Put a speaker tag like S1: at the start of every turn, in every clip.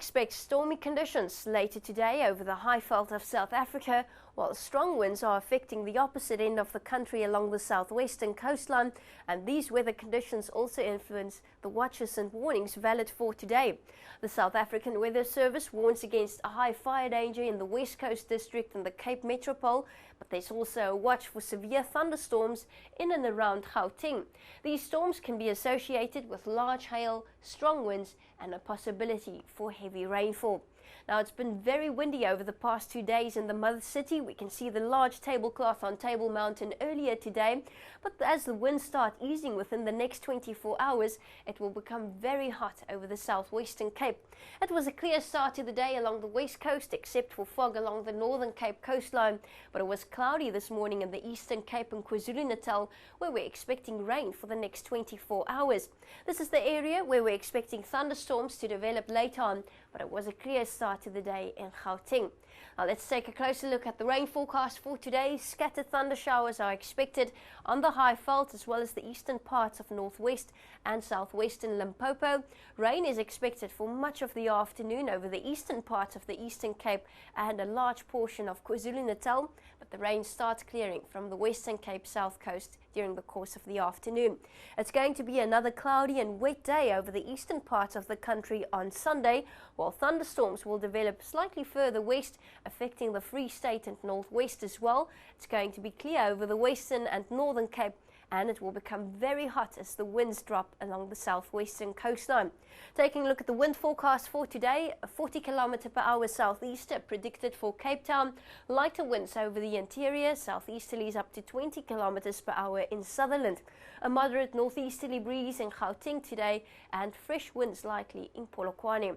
S1: expect stormy conditions later today over the high veld of South Africa, while strong winds are affecting the opposite end of the country along the southwestern coastline, and these weather conditions also influence the watches and warnings valid for today. The South African Weather Service warns against a high fire danger in the West Coast District and the Cape Metropole, but there's also a watch for severe thunderstorms in and around Gauteng. These storms can be associated with large hail, strong winds and a possibility for heavy rainfall. Now, it's been very windy over the past 2 days in the mother city. We can see the large tablecloth on Table Mountain earlier today, but as the winds start easing within the next 24 hours, it will become very hot over the southwestern Cape. It was a clear start to the day along the west coast, except for fog along the northern Cape coastline, but it was cloudy this morning in the eastern Cape and KwaZulu-Natal, where we're expecting rain for the next 24 hours. This is the area where we're expecting thunderstorms to develop later on, but it was a clear start to the day in Gauteng. Now let's take a closer look at the rain forecast for today. Scattered thunder showers are expected on the high veld as well as the eastern parts of northwest and southwestern Limpopo. Rain is expected for much of the afternoon over the eastern parts of the Eastern Cape and a large portion of KwaZulu-Natal, but the rain starts clearing from the Western Cape south coast during the course of the afternoon. It's going to be another cloudy and wet day over the eastern parts of the country on Sunday, while thunderstorms will develop slightly further west, affecting the Free State and northwest as well. It's going to be clear over the western and northern Cape, and it will become very hot as the winds drop along the southwestern coastline. Taking a look at the wind forecast for today, a 40 km/h southeaster predicted for Cape Town, lighter winds over the interior, southeasterlies up to 20 km/h in Sutherland, a moderate northeasterly breeze in Gauteng today, and fresh winds likely in Polokwane.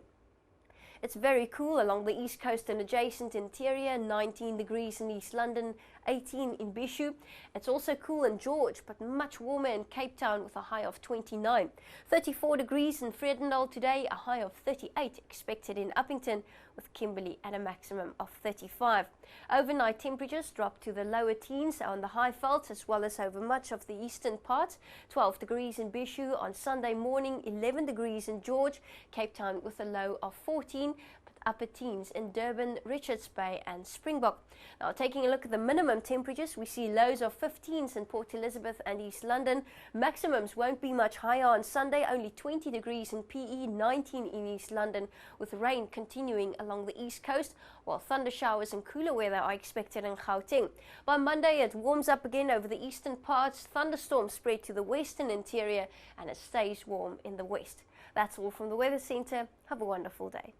S1: It's very cool along the east coast and adjacent interior, 19 degrees in East London, 18 in Bishu. It's also cool in George, but much warmer in Cape Town with a high of 29. 34 degrees in Vredendal today, a high of 38 expected in Uppington, with Kimberley at a maximum of 35. Overnight temperatures drop to the lower teens on the high veld as well as over much of the eastern parts. 12 degrees in Bishu on Sunday morning, 11 degrees in George, Cape Town with a low of 14. Upper teens in Durban, Richards Bay and Springbok. Now taking a look at the minimum temperatures, we see lows of 15s in Port Elizabeth and East London. Maximums won't be much higher on Sunday, only 20 degrees in PE, 19 in East London, with rain continuing along the east coast, while thunder showers and cooler weather are expected in Gauteng. By Monday it warms up again over the eastern parts, thunderstorms spread to the western interior and it stays warm in the west. That's all from the Weather Centre. Have a wonderful day.